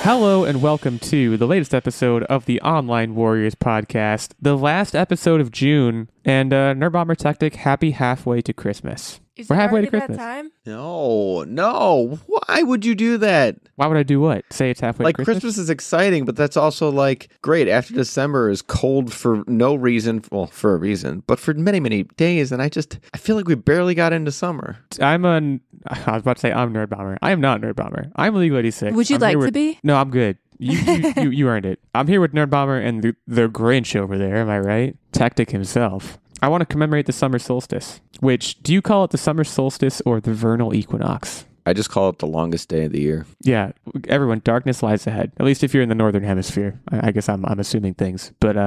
Hello and welcome to the latest episode of the Online Warriors podcast, the last episode of June, and Nerdbomber Techtic, happy halfway to Christmas. We're halfway to Christmas. Time? No. Why would you do that? Why would I do what? Say it's halfway to Christmas? Christmas is exciting, but that's also great. After December is cold for no reason. Well, for a reason, but for many, many days. And I feel like we barely got into summer. I was about to say I'm Nerdbomber. I am not Nerdbomber. I'm Illeagle 86. Would you like to be? No, I'm good. You earned it. I'm here with Nerdbomber and the Grinch over there. Am I right? Techtic himself. I want to commemorate the summer solstice, which, do you call it the summer solstice or the vernal equinox? I just call it the longest day of the year. Yeah, everyone, darkness lies ahead. At least if you're in the northern hemisphere. I guess I'm assuming things. But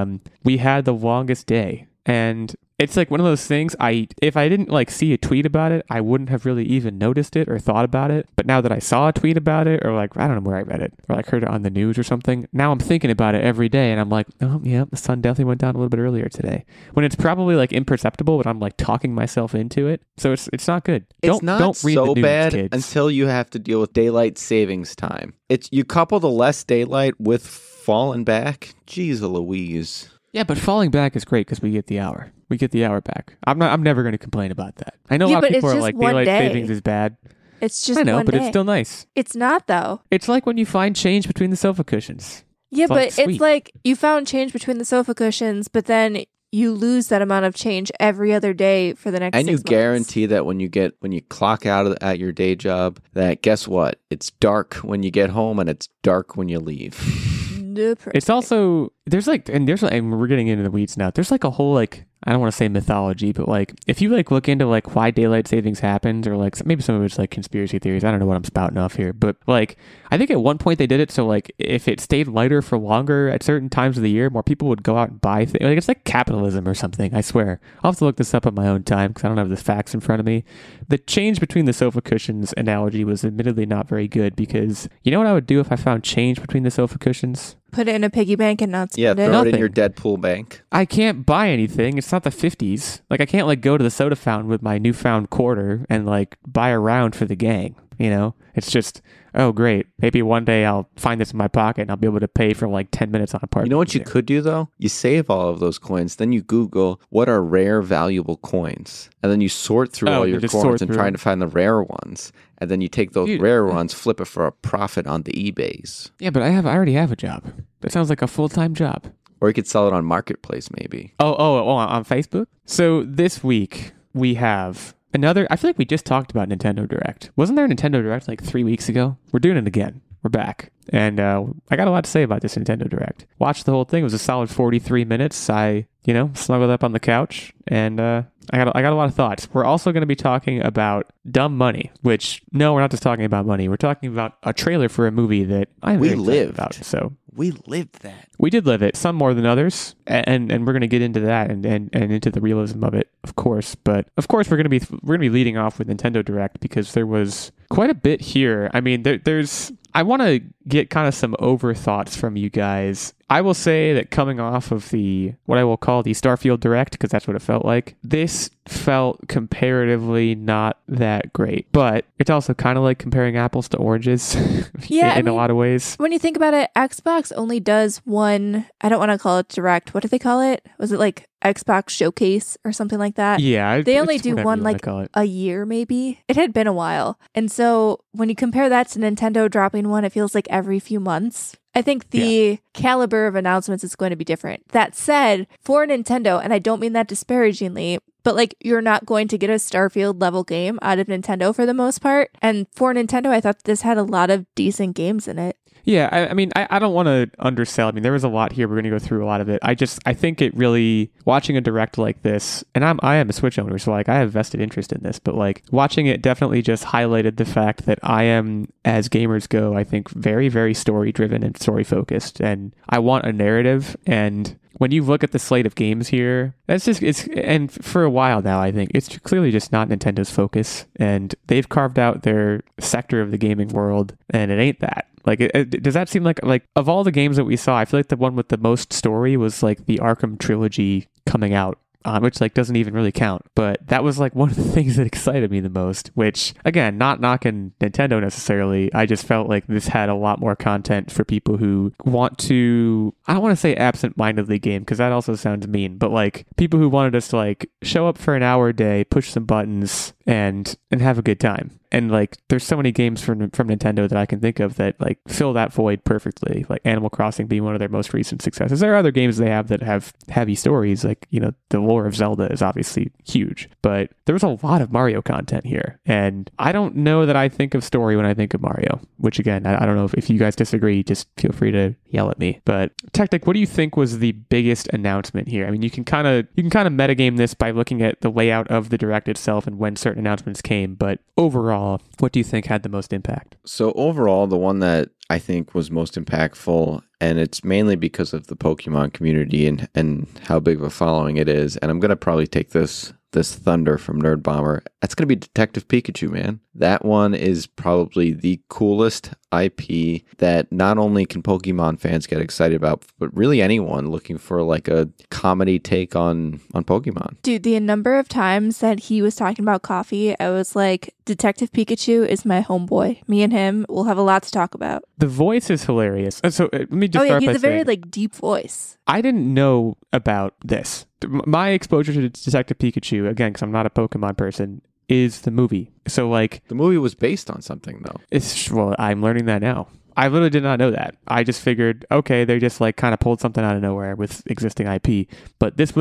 we had the longest day. And it's like one of those things, if I didn't see a tweet about it, I wouldn't have really even noticed it or thought about it. But now that I saw a tweet about it, or I don't know where I read it, or heard it on the news or something, now I'm thinking about it every day. And I'm like, oh yeah, the sun definitely went down a little bit earlier today. When it's probably imperceptible, but I'm talking myself into it. So it's not good. Don't read so the news, bad kids. Until you have to deal with daylight savings time. You couple the less daylight with falling back. Jeez Louise. Yeah, but falling back is great because we get the hour. We get the hour back. I'm never going to complain about that. I know a lot of people are like, daylight savings is bad. It's just I know, one but day. It's still nice. It's not, though. It's like when you find change between the sofa cushions. Yeah, but sweet. it's like you found change between the sofa cushions, but then you lose that amount of change every other day for the next 6 months. And you months. guarantee that when you clock out at your day job, that guess what? It's dark when you get home and it's dark when you leave. It's also and we're getting into the weeds now. There's a whole I don't want to say mythology, but if you look into why daylight savings happens, or maybe some of it's conspiracy theories. I don't know what I'm spouting off here, but I think at one point they did it so if it stayed lighter for longer at certain times of the year, more people would go out and buy things. It's like capitalism or something. I swear. I'll have to look this up on my own time because I don't have the facts in front of me. The change between the sofa cushions analogy was admittedly not very good because you know what I would do if I found change between the sofa cushions? Put it in a piggy bank and not spend it. Throw it in your Deadpool bank. I can't buy anything. It's not the 50s. I can't go to the soda fountain with my newfound quarter and buy a round for the gang. You know, it's just, oh great. Maybe one day I'll find this in my pocket and I'll be able to pay for 10 minutes on a park. You know what you could do though? You save all of those coins, then you Google what are rare valuable coins, and then you sort through all your coins and try to find the rare ones, and then you take those rare ones, flip it for a profit on the eBays. Yeah, but I already have a job. That sounds like a full-time job. Or you could sell it on Marketplace maybe. Oh, on Facebook? So this week we have I feel like we just talked about Nintendo Direct. Wasn't there a Nintendo Direct 3 weeks ago? We're doing it again. We're back. And I got a lot to say about this Nintendo Direct. Watched the whole thing. It was a solid 43 minutes. I, snuggled up on the couch and I got a lot of thoughts. We're also going to be talking about dumb money, which, no, we're not just talking about money. We're talking about a trailer for a movie that we lived about. So we lived that. We did live it, some more than others, and we're going to get into that and into the realism of it, of course. But of course, we're going to be leading off with Nintendo Direct because there was quite a bit here. I mean, I want to get kind of some overthoughts from you guys. I will say that coming off of what I will call the Starfield Direct, because that's what it felt like, this felt comparatively not that great. But it's also kind of like comparing apples to oranges in a lot of ways. When you think about it, Xbox only does one, I don't want to call it Direct. What do they call it? Was it Xbox Showcase or something like that? Yeah. They only do one a year maybe. It had been a while. And so when you compare that to Nintendo dropping one, it feels like every few months. I think the caliber of announcements is going to be different. That said, for Nintendo, and I don't mean that disparagingly, but you're not going to get a Starfield level game out of Nintendo for the most part. And for Nintendo, I thought this had a lot of decent games in it. Yeah, I mean, I don't want to undersell. I mean, there was a lot here. We're going to go through a lot of it. I think it really, watching a Direct like this, and I am a Switch owner, so I have vested interest in this, but watching it definitely just highlighted the fact that I am, as gamers go, I think very, very story-driven and story-focused, and I want a narrative, and when you look at the slate of games here, and for a while now, I think it's clearly just not Nintendo's focus, and they've carved out their sector of the gaming world, and it ain't that. Does that seem like of all the games that we saw, I feel like the one with the most story was the Arkham Trilogy coming out which like doesn't even really count. But that was like one of the things that excited me the most, which again, not knocking Nintendo necessarily. I just felt like this had a lot more content for people who want to, I don't want to say absent-mindedly game because that also sounds mean, but like people who wanted us to like show up for an hour a day, push some buttons and have a good time. And like there's so many games from Nintendo that I can think of that like fill that void perfectly, like Animal Crossing being one of their most recent successes. There are other games they have that have heavy stories, like, you know, the lore of Zelda is obviously huge, but there was a lot of Mario content here. And I don't know that I think of story when I think of Mario, which again, I don't know if you guys disagree, just feel free to yell at me. But Techtic, what do you think was the biggest announcement here? I mean, you can kind of metagame this by looking at the layout of the Direct itself and when certain announcements came, but overall, what do you think had the most impact? So overall, the one that I think was most impactful, and it's mainly because of the Pokemon community and how big of a following it is, and I'm going to probably take this thunder from Nerdbomber. That's going to be Detective Pikachu, man. That one is probably the coolest IP that not only can Pokemon fans get excited about, but really anyone looking for like a comedy take on Pokemon. Dude, the number of times that he was talking about coffee, I was like, Detective Pikachu is my homeboy. Me and him will have a lot to talk about. The voice is hilarious. So let me just start by saying, he's a very like deep voice. I didn't know about this. My exposure to Detective Pikachu, again, because I'm not a Pokemon person, is the movie. So like the movie was based on something though. Well, I'm learning that now. I literally did not know that. I just figured, okay, they just like kind of pulled something out of nowhere with existing IP. But this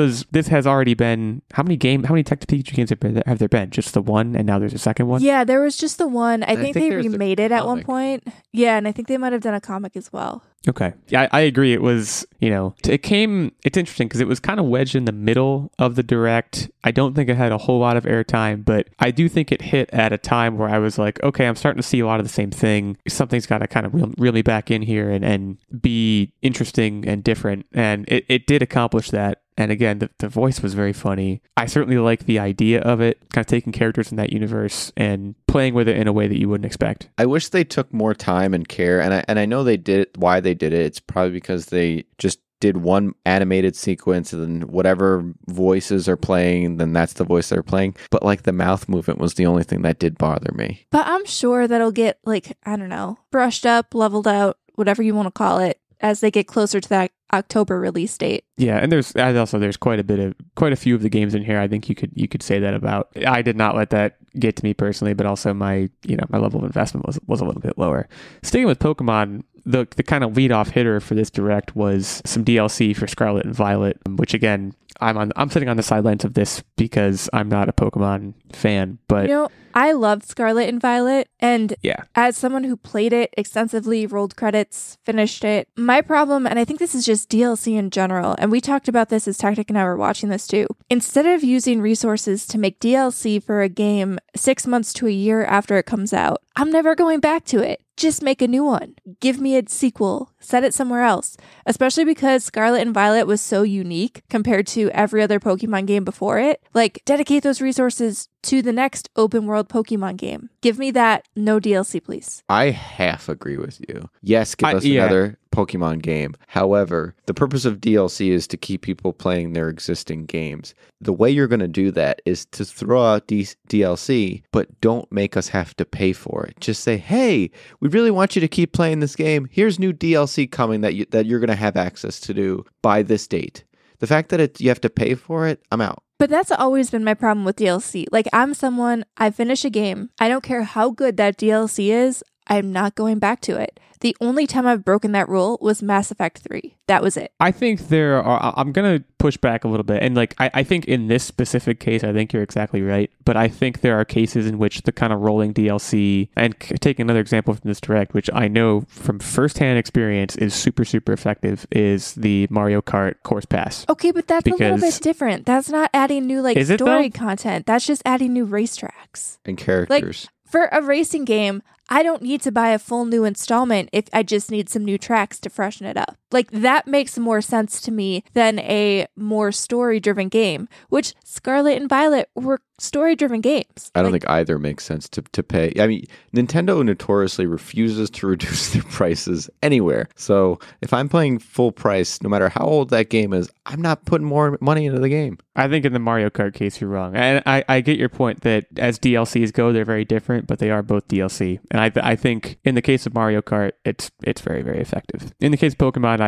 has already been, how many Detective Pikachu games have there been? Just the one, and now there's a second one? Yeah, there was just the one. I think they remade it at one point. Yeah, and I think they might have done a comic as well. Okay. Yeah, I agree. It was, it's interesting because it was kind of wedged in the middle of the Direct. I don't think it had a whole lot of airtime, but I do think it hit at a time where I was like, okay, I'm starting to see a lot of the same thing. Something's got to kind of reel me back in here and be interesting and different. And it did accomplish that. And again, the voice was very funny. I certainly like the idea of it, kind of taking characters in that universe and playing with it in a way that you wouldn't expect. I wish they took more time and care, and I know they did it. Why they did it? It's probably because they just did one animated sequence, and then whatever voices are playing, then that's the voice they're playing. But like the mouth movement was the only thing that did bother me. But I'm sure that'll get like, I don't know, brushed up, leveled out, whatever you want to call it, as they get closer to that October release date. Yeah, and there's quite a few of the games in here I think you could say that about. I did not let that get to me personally, but also my level of investment was a little bit lower. Sticking with Pokemon, the kind of lead off hitter for this Direct was some DLC for Scarlett and Violet, which again, I'm sitting on the sidelines of this because I'm not a Pokemon fan, but I loved Scarlet and Violet, and yeah, as someone who played it extensively, rolled credits, finished it, my problem, and I think this is just DLC in general, and we talked about this as Techtic and I were watching this too, instead of using resources to make DLC for a game 6 months to a year after it comes out, I'm never going back to it. Just make a new one. Give me a sequel. Set it somewhere else. Especially because Scarlet and Violet was so unique compared to every other Pokemon game before it. Like, dedicate those resources to the next open world Pokemon game. Give me that. No DLC, please. I half agree with you. Yes, give us another Pokemon game. However, the purpose of DLC is to keep people playing their existing games. The way you're going to do that is to throw out DLC, but don't make us have to pay for it. Just say, hey, we really want you to keep playing this game. Here's new DLC coming that you're going to have access to do by this date. The fact that you have to pay for it, I'm out. But that's always been my problem with DLC. Like, I finish a game. I don't care how good that DLC is. I'm not going back to it. The only time I've broken that rule was Mass Effect 3. That was it. I think I'm going to push back a little bit. And like, I think in this specific case, I think you're exactly right. But I think there are cases in which the kind of rolling DLC, and take another example from this Direct, which I know from firsthand experience is super, super effective, is the Mario Kart Course Pass. Okay, but that's a little bit different. That's not adding new story content. That's just adding new racetracks. And characters. Like, for a racing game, I don't need to buy a full new installment if I just need some new tracks to freshen it up. Like, that makes more sense to me than a more story-driven game, which Scarlet and Violet were story-driven games. I don't think either makes sense to pay. I mean, Nintendo notoriously refuses to reduce their prices anywhere. So if I'm playing full price, no matter how old that game is, I'm not putting more money into the game. I think in the Mario Kart case, you're wrong. And I get your point that as DLCs go, they're very different, but they are both DLC. And I think in the case of Mario Kart, it's very, very effective. In the case of Pokemon,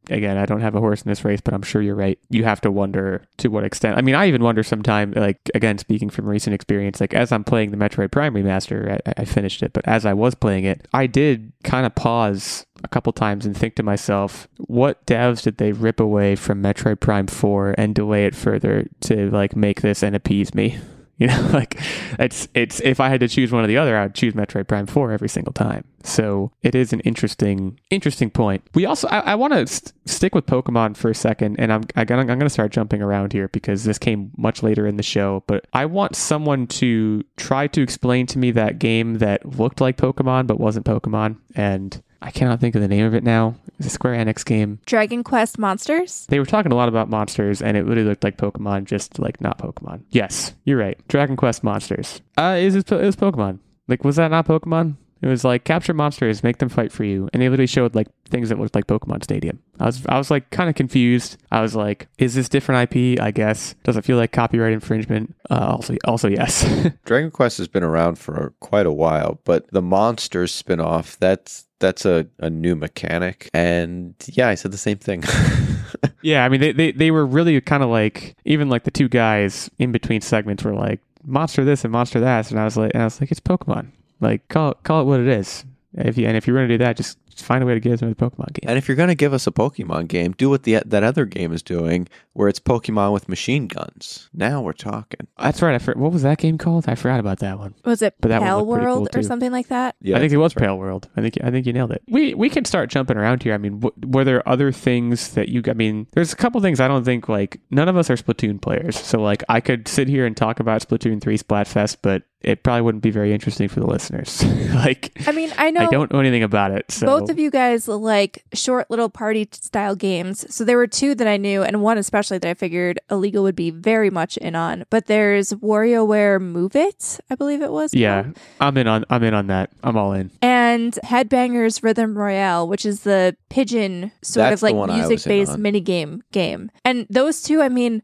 Again, I don't have a horse in this race, but I'm sure you're right. You have to wonder to what extent. I mean, I even wonder sometimes, like, again, speaking from recent experience, like as I'm playing the Metroid Prime Remaster, I finished it, but as I was playing it, I did kind of pause a couple times and think to myself, what devs did they rip away from Metroid Prime 4 and delay it further to like make this and appease me? You know, like it's if I had to choose one or the other, I would choose Metroid Prime 4 every single time. So it is an interesting point. We also, I want to stick with Pokemon for a second, and I'm going to start jumping around here because this came much later in the show, but I want someone to try to explain to me that game that looked like Pokemon but wasn't Pokemon, and I cannot think of the name of it now. It's a Square Enix game. DragonQuest Monsters? They were talking a lot about monsters, and it literally looked like Pokemon, just like not Pokemon. Yes, you're right. DragonQuest Monsters. It was Pokemon. Like, was that not Pokemon? It was like, capture monsters, make them fight for you. And they literally showed like things that looked like Pokemon Stadium. I was like kind of confused. I was like, is this different IP? I guess. Does it feel like copyright infringement? Also yes. Dragon Quest has been around for quite a while, but the Monsters spinoff, that's a new mechanic. And yeah, I said the same thing. Yeah, I mean, they were really kind of like, even like the two guys in between segments were like, monster this and monster that. And I was like, it's Pokemon. Like, call it what it is. If you're going to do that, just find a way to give us another Pokemon game. And if you're going to give us a Pokemon game, do what that other game is doing, where it's Pokemon with machine guns. Now we're talking. That's right. What was that game called? I forgot about that one. Was it Pale World or something like that? Yeah, I think it was Pale World. I think you nailed it. We can start jumping around here. I mean, were there other things that I mean, there's a couple things I don't think, like, none of us are Splatoon players. So, like, I could sit here and talk about Splatoon 3 Splatfest, but it probably wouldn't be very interesting for the listeners. Like, I mean, I know I don't know anything about it. So. Both of you guys like short little party style games. So there were two that I knew, and one especially that I figured Illeagle would be very much in on. But there's Warioware Move-it, I believe it was. Yeah, I'm in on that. I'm all in. And Headbangers Rhythm Royale, which is the pigeon sort of like music-based minigame game. And those two, I mean,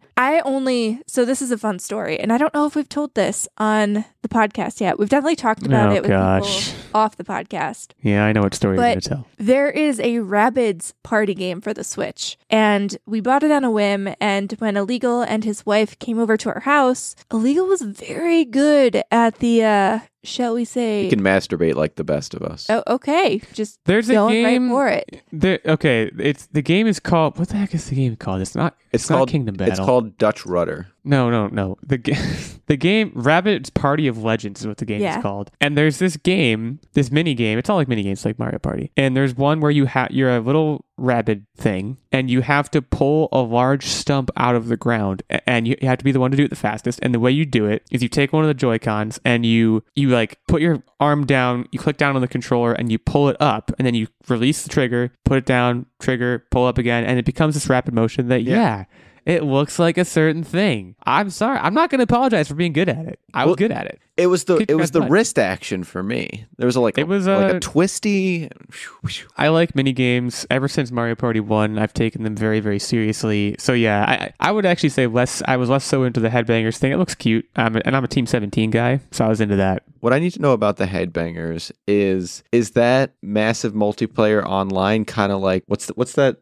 so this is a fun story, and I don't know if we've told this on the podcast yet. We've definitely talked about it with people off the podcast. Yeah, I know what story you're going to tell. There is a Rabbids party game for the Switch, and we bought it on a whim, and when Illeagle and his wife came over to our house, Illeagle was very good at the shall we say, he can masturbate like the best of us. Oh, okay. Just there's going a game right for it. Okay, the game is called, what the heck is the game called? It's not Kingdom Battle. It's called Dutch Rudder. No. The game Rabbids Party of Legends is what the game is called. And there's this mini game. It's all like mini games, like Mario Party. And there's one where you're a little rabbit thing, and you have to pull a large stump out of the ground, and you have to be the one to do it the fastest. And the way you do it is you take one of the Joy-Cons and you like put your arm down, you click down on the controller, and you pull it up, and then you release the trigger, put it down, trigger, pull up again, and it becomes this rapid motion that it looks like a certain thing. I'm sorry. I'm not going to apologize for being good at it. I was good at it. It was the wrist action for me. There was a twisty. I like mini games. Ever since Mario Party 1, I've taken them very, very seriously. So yeah, I would actually say I was less so into the Headbangers thing. It looks cute. I'm a Team 17 guy, so I was into that. What I need to know about the Headbangers is that massive multiplayer online, kind of like what's that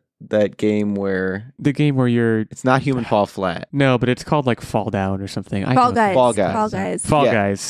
game where you're it's not Human Fall Flat. No, but it's called like Fall Down or something. Fall Guys.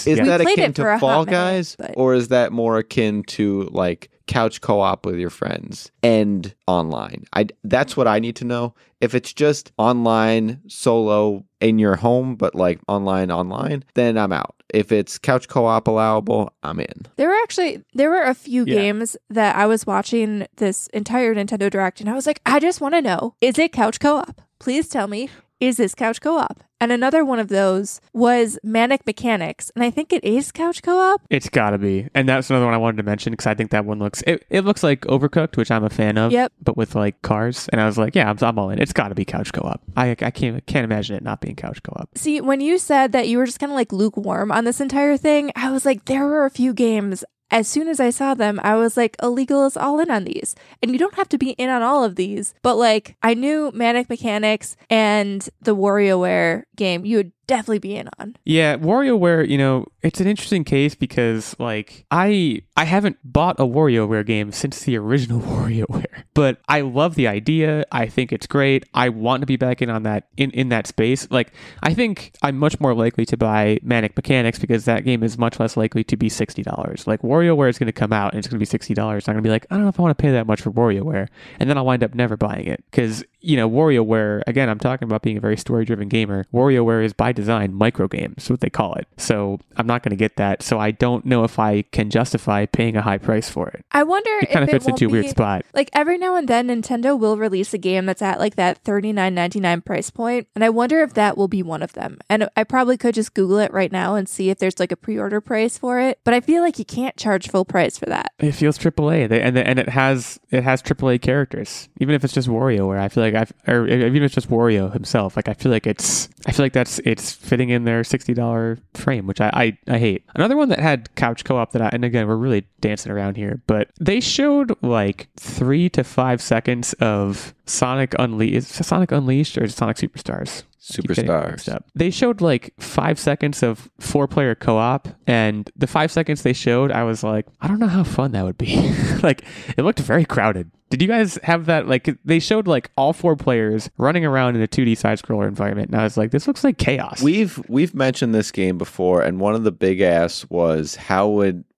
Is that akin to Fall Guys, or is that more akin to like couch co-op with your friends and online? That's what I need to know. If it's just online solo in your home, but like online, then I'm out. If it's couch co-op allowable, I'm in. There were a few games that I was watching this entire Nintendo Direct, and I was like, I just want to know, is it couch co-op? Please tell me. is this couch co-op? And another one of those was Manic Mechanics. And I think it is couch co-op. It's gotta be. And that's another one I wanted to mention because I think that one looks, it looks like Overcooked, which I'm a fan of. Yep. But with like cars. And I was like, yeah, I'm all in. It's gotta be couch co-op. I can't imagine it not being couch co-op. See, when you said that you were just kind of like lukewarm on this entire thing, I was like, there were a few games. As soon as I saw them, I was like, Illeagle is all in on these. And you don't have to be in on all of these. But like, I knew Manic Mechanics and the Warioware game you would definitely be in on. Yeah, Warioware, you know, it's an interesting case because like I haven't bought a Warioware game since the original Warioware, but I love the idea. I think it's great. I want to be back in on that in that space. Like I think I'm much more likely to buy Manic Mechanics because that game is much less likely to be $60. Like Warioware is going to come out and it's going to be $60. I'm going to be like, I don't know if I want to pay that much for Warioware, and then I'll wind up never buying it because you know Warioware, again, I'm talking about being a very story-driven gamer. Warioware is by design micro games, is what they call it. So I'm not going to get that. So I don't know if I can justify paying a high price for it. I wonder it kind of fits into a weird spot. Like every now and then Nintendo will release a game that's at like that $39.99 price point. And I wonder if that will be one of them. And I probably could just Google it right now and see if there's like a pre-order price for it. But I feel like you can't charge full price for that. It feels AAA. And it has AAA characters. Even if it's just WarioWare, I feel like or even if it's just Wario himself, like I feel like it's fitting in their $60 frame, which I hate. Another one that had couch co-op and again, we're really dancing around here, but they showed like 3 to 5 seconds of Sonic Unleashed. Is it Sonic Unleashed or is it Sonic Superstars? Superstars. They showed like 5 seconds of 4-player co-op, and the 5 seconds they showed, I was like, I don't know how fun that would be. Like, it looked very crowded. Did you guys have that? Like, they showed like all 4 players running around in a 2D side-scroller environment, and I was like, this looks like chaos. We've mentioned this game before, and one of the big asks was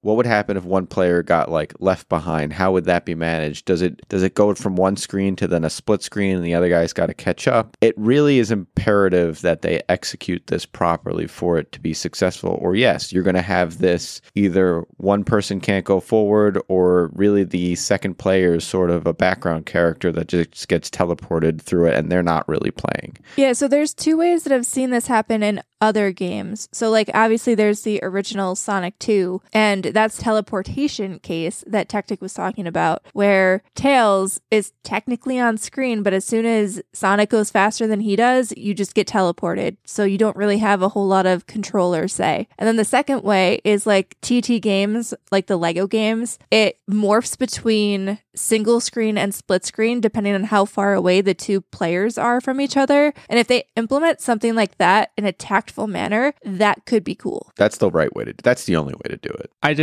what would happen if one player got like left behind? How would that be managed? Does it go from one screen to then a split screen and the other guy's got to catch up? It really is imperative that they execute this properly for it to be successful. Or yes, you're going to have this either one person can't go forward or really the second player is sort of a background character that just gets teleported through it and they're not really playing. Yeah, so there's 2 ways that I've seen this happen in other games. So like obviously there's the original Sonic 2 and that's teleportation case that Techtic was talking about, where Tails is technically on screen, but as soon as Sonic goes faster than he does, you just get teleported. So you don't really have a whole lot of controller say. And then the second way is like TT games, like the Lego games. It morphs between single screen and split screen depending on how far away the 2 players are from each other. And if they implement something like that in a tactful manner, that could be cool. That's the right way to do it. That's the only way to do it. I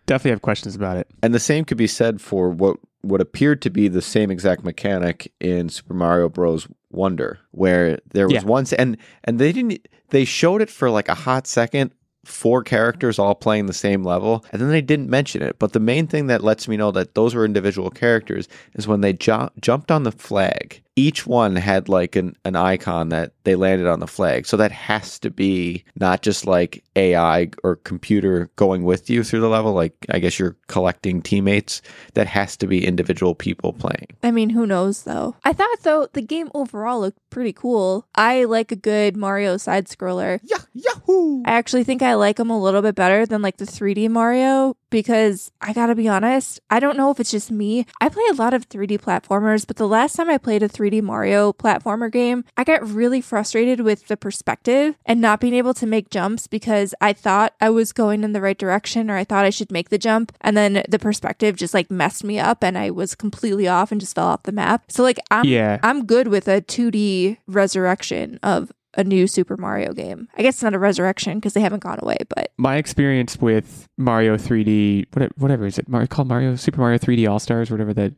definitely have questions about it. And the same could be said for what appeared to be the same exact mechanic in Super Mario Bros. Wonder, where there was once and they showed it for like a hot second, 4 characters all playing the same level, and then they didn't mention it. But the main thing that lets me know that those were individual characters is when they jumped on the flag. Each one had like an icon that they landed on the flag. So that has to be not just like AI or computer going with you through the level. Like, I guess you're collecting teammates. That has to be individual people playing. I mean, who knows though? I thought though the game overall looked pretty cool. I like a good Mario side scroller. Yahoo! I actually think I like them a little bit better than like the 3D Mario because I gotta be honest, I don't know if it's just me. I play a lot of 3D platformers, but the last time I played a 3D Mario platformer game, I got really frustrated with the perspective and not being able to make jumps because I thought I was going in the right direction or I thought I should make the jump, and then the perspective just like messed me up and I was completely off and just fell off the map. So like I'm good with a 2D resurrection of a new Super Mario game. I guess it's not a resurrection because they haven't gone away, but my experience with Mario 3D, whatever is it, called Mario Super Mario 3D All Stars, whatever the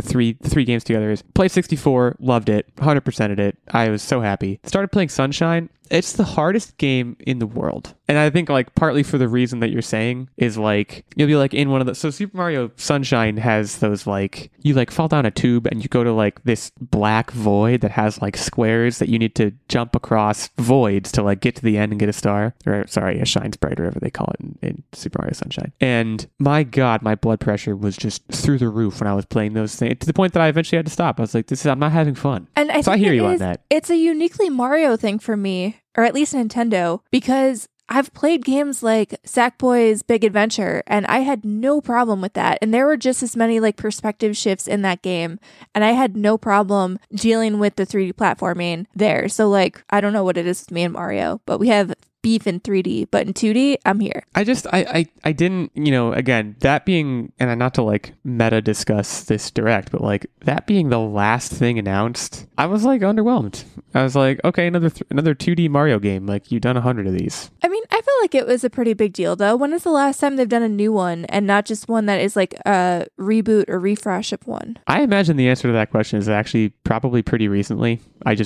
three games together is. Played 64, loved it, 100%ed it. I was so happy. Started playing Sunshine. It's the hardest game in the world. And I think like partly for the reason that you're saying is like you'll be like in one of the so Super Mario Sunshine has those like you like fall down a tube and you go to like this black void that has like squares that you need to jump across voids to like get to the end and get a star. Or sorry, a shine sprite or whatever they call it in Super Mario Sunshine. And my God, my blood pressure was just through the roof when I was playing those things to the point that I eventually had to stop. I was like, I'm not having fun. And I hear you on that. It's a uniquely Mario thing for me, or at least Nintendo, because I've played games like Sackboy's Big Adventure, and I had no problem with that. And there were just as many like perspective shifts in that game, and I had no problem dealing with the 3D platforming there. So like, I don't know what it is with me and Mario, but we have beef in 3D, but in 2D, I'm here. I didn't, again, that being, and not to like meta discuss this direct, but like that being the last thing announced, I was like underwhelmed. I was like, okay, another 2D Mario game. Like you've done 100 of these. I mean, I feel like it was a pretty big deal though. When is the last time they've done a new one and not just one that is like a reboot or refresh of one? I imagine the answer to that question is actually probably pretty recently. I'm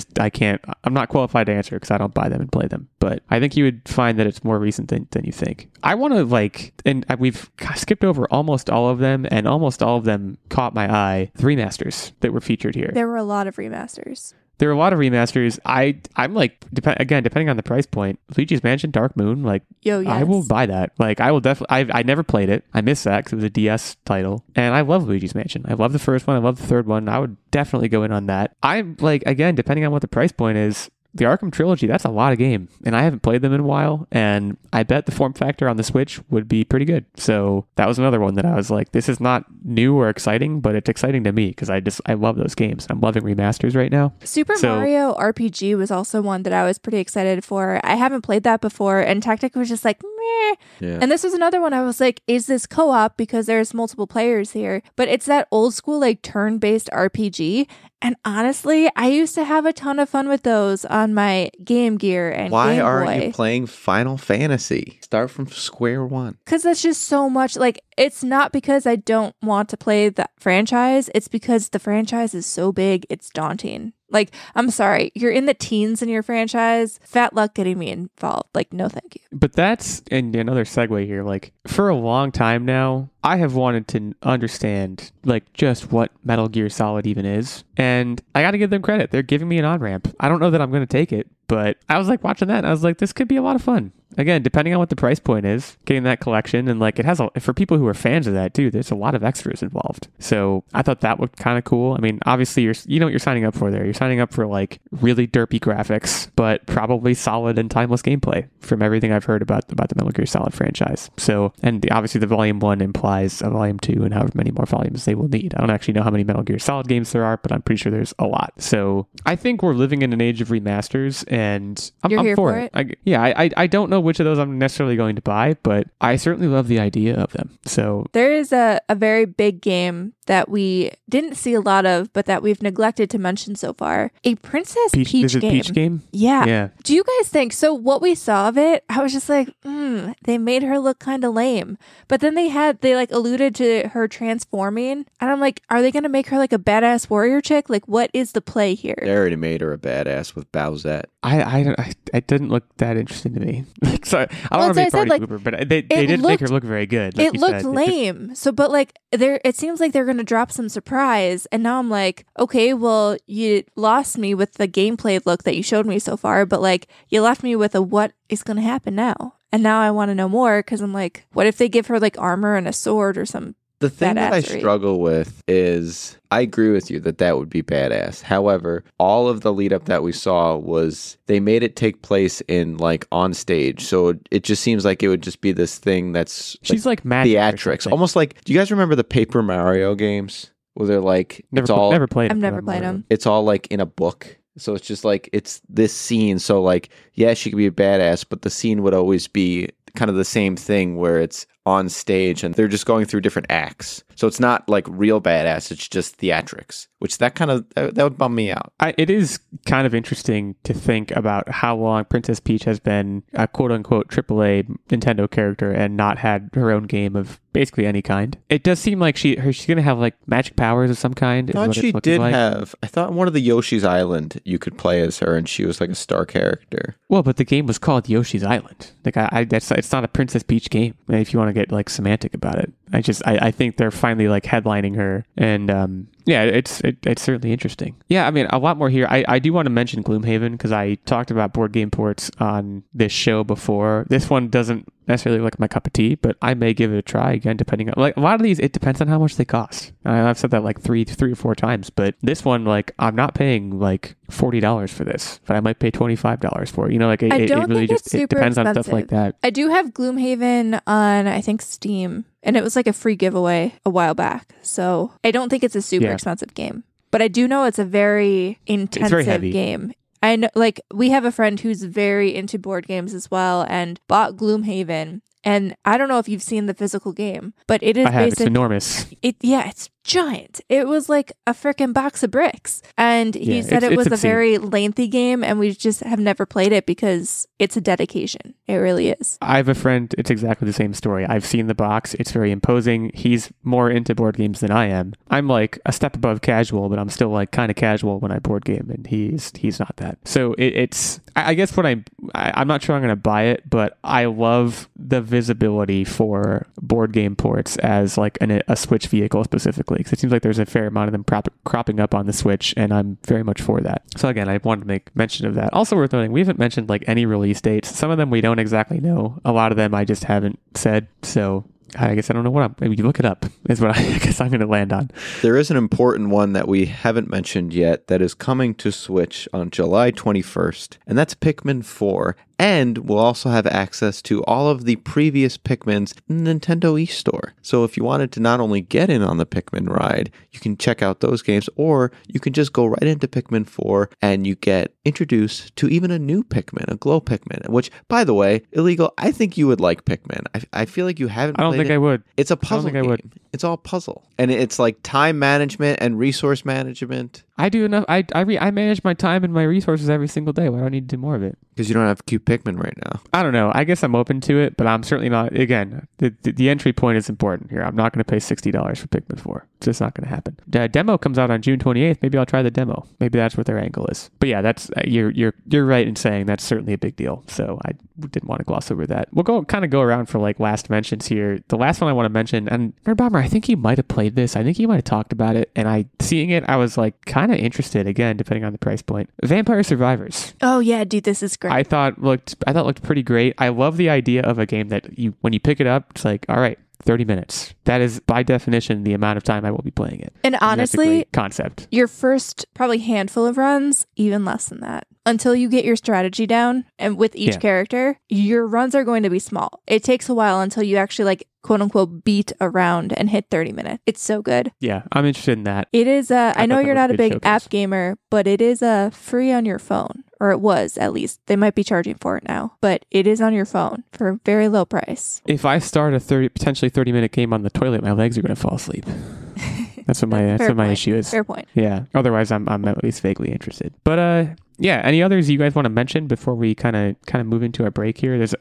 not qualified to answer because I don't buy them and play them, but I think you would find that it's more recent than you think. I want to we've skipped over almost all of them, and almost all of them caught my eye. The remasters that were featured here. There were a lot of remasters. I'm like, depending on the price point, Luigi's Mansion Dark Moon, like, yes. I will buy that. Like, I will definitely, I never played it. I missed that because it was a DS title. And I love Luigi's Mansion. I love the first one. I love the third one. I would definitely go in on that. I'm like, again, depending on what the price point is, the Arkham Trilogy, that's a lot of game. And I haven't played them in a while. And I bet the form factor on the Switch would be pretty good. So that was another one that I was like, this is not new or exciting, but it's exciting to me because I love those games. I'm loving remasters right now. Super Mario RPG was also one that I was pretty excited for. I haven't played that before. And Techtic was just like, meh. Yeah. And this was another one I was like, is this co-op? Because there's multiple players here. But it's that old school like turn-based RPG. And honestly, I used to have a ton of fun with those on my Game Gear and Game Boy. Why aren't you playing Final Fantasy? Start from square one. Because that's just so much. Like, it's not because I don't want to play the franchise. It's because the franchise is so big, it's daunting. Like, I'm sorry, you're in the teens in your franchise. Fat luck getting me involved. Like, no thank you. But that's, and another segue here, like, for a long time now, I have wanted to understand, like, just what Metal Gear Solid even is. And I got to give them credit. They're giving me an on-ramp. I don't know that I'm going to take it, but I was, like, watching that, and I was like, this could be a lot of fun. Again, depending on what the price point is, getting that collection, and like it has for people who are fans of that too, there's a lot of extras involved. So I thought that looked kind of cool. I mean, obviously you know what you're signing up for there. You're signing up for like really derpy graphics, but probably solid and timeless gameplay from everything I've heard about the Metal Gear Solid franchise. So, and obviously the Volume 1 implies a Volume 2 and however many more volumes they will need. I don't actually know how many Metal Gear Solid games there are, but I'm pretty sure there's a lot. So I think we're living in an age of remasters, and I'm here for it. I don't know which of those I'm necessarily going to buy, but I certainly love the idea of them. So there is a very big game that we didn't see a lot of, but that we've neglected to mention so far. A Princess Peach game. Is it Peach game? Yeah. Do you guys think, so what we saw of it, I was just like, they made her look kind of lame. But then they like alluded to her transforming. And I'm like, are they going to make her like a badass warrior chick? Like, what is the play here? They already made her a badass with Bowsette. It didn't look that interesting to me. Sorry, I don't want to be party pooper, but they didn't make her look very good. Like it looked lame. So, but like, it seems like they're going to drop some surprise, and now I'm like, okay, well, you lost me with the gameplay look that you showed me so far, but like you left me with a what is going to happen now, and now I want to know more because I'm like, what if they give her like armor and a sword or some? The thing that I struggle with is, I agree with you that would be badass. However, all of the lead up that we saw was they made it take place in like on stage. So it just seems like it would just be this thing that's she's like theatrics. Almost like, do you guys remember the Paper Mario games? Where they're like, never played. I've never played them. It's all like in a book. So it's just like, it's this scene. So like, yeah, she could be a badass, but the scene would always be kind of the same thing where it's on stage and they're just going through different acts. So it's not like real badass, it's just theatrics. which that would bum me out. It is kind of interesting to think about how long Princess Peach has been a quote-unquote AAA Nintendo character and not had her own game of basically any kind. It does seem like she's going to have like magic powers of some kind. I thought one of the Yoshi's Island you could play as her and she was like a star character. Well, but the game was called Yoshi's Island. Like it's not a Princess Peach game. If you want to get like semantic about it, I think they're finally like headlining her, and it's certainly interesting. Yeah, I mean, a lot more here. I do want to mention Gloomhaven because I talked about board game ports on this show before. This one doesn't necessarily look like my cup of tea, but I may give it a try again, depending on like a lot of these. It depends on how much they cost. I've said that like three or four times, but this one, like, I'm not paying like $40 for this, but I might pay $25 for it. You know, like it really just it depends on stuff like that. I do have Gloomhaven on, I think, Steam, and it was like a free giveaway a while back. So I don't think it's a super expensive game, but I do know it's a very intensive game. I know, like, we have a friend who's very into board games as well and bought Gloomhaven. And I don't know if you've seen the physical game, but it is it's enormous. It's giant. It was like a freaking box of bricks. And he said it was a very lengthy game, and we just have never played it because it's a dedication. It really is. I have a friend, it's exactly the same story. I've seen the box. It's very imposing. He's more into board games than I am. I'm like a step above casual, but I'm still like kind of casual when I board game, and he's not that. So it's, I guess what I'm not sure I'm going to buy it, but I love the visibility for board game ports as like a Switch vehicle specifically, because it seems like there's a fair amount of them cropping up on the Switch, and I'm very much for that. So again, I wanted to make mention of that. Also worth noting, we haven't mentioned like any release dates. Some of them we don't exactly know. A lot of them I just haven't said. So I guess I don't know what maybe you look it up is what I guess I'm going to land on. There is an important one that we haven't mentioned yet that is coming to Switch on July 21st, and that's Pikmin 4. And we'll also have access to all of the previous Pikmins in the Nintendo eStore. So if you wanted to not only get in on the Pikmin ride, you can check out those games, or you can just go right into Pikmin 4 and you get introduced to even a new Pikmin, a Glow Pikmin, which, by the way, Illeagle, I think you would like Pikmin. I feel like you haven't played it. I don't think I would. It's a puzzle game. It's all puzzle. And it's like time management and resource management. I do enough. I manage my time and my resources every single day. Why do I need to do more of it? Because you don't have cute Pikmin right now. I don't know. I guess I'm open to it, but I'm certainly not. Again, the entry point is important here. I'm not going to pay $60 for Pikmin 4. It's just not going to happen. The demo comes out on June 28th. Maybe I'll try the demo. Maybe that's what their angle is. But yeah, that's you're right in saying that's certainly a big deal. So I didn't want to gloss over that. We'll go around for like last mentions here. The last one I want to mention, and Nerdbomber, I think you might have played this. I think you might have talked about it, and seeing it, I was like kind of interested. Again, depending on the price point. Vampire Survivors. Oh yeah, dude, this is great. I thought looked pretty great. I love the idea of a game that when you pick it up, it's like, all right, 30 minutes. That is, by definition, the amount of time I will be playing it. And honestly, concept. Your first probably handful of runs, even less than that. Until you get your strategy down, and with each character, your runs are going to be small. It takes a while until you actually like quote unquote beat around and hit 30 minutes. It's so good. Yeah, I'm interested in that. It is I know you're not a big app gamer, but it is free on your phone. Or it was, at least. They might be charging for it now. But it is on your phone for a very low price. If I start a potentially 30-minute game on the toilet, my legs are going to fall asleep. That's what my issue is. Fair point. Yeah. Otherwise, I'm at least vaguely interested. But yeah, any others you guys want to mention before we kind of move into our break here? There's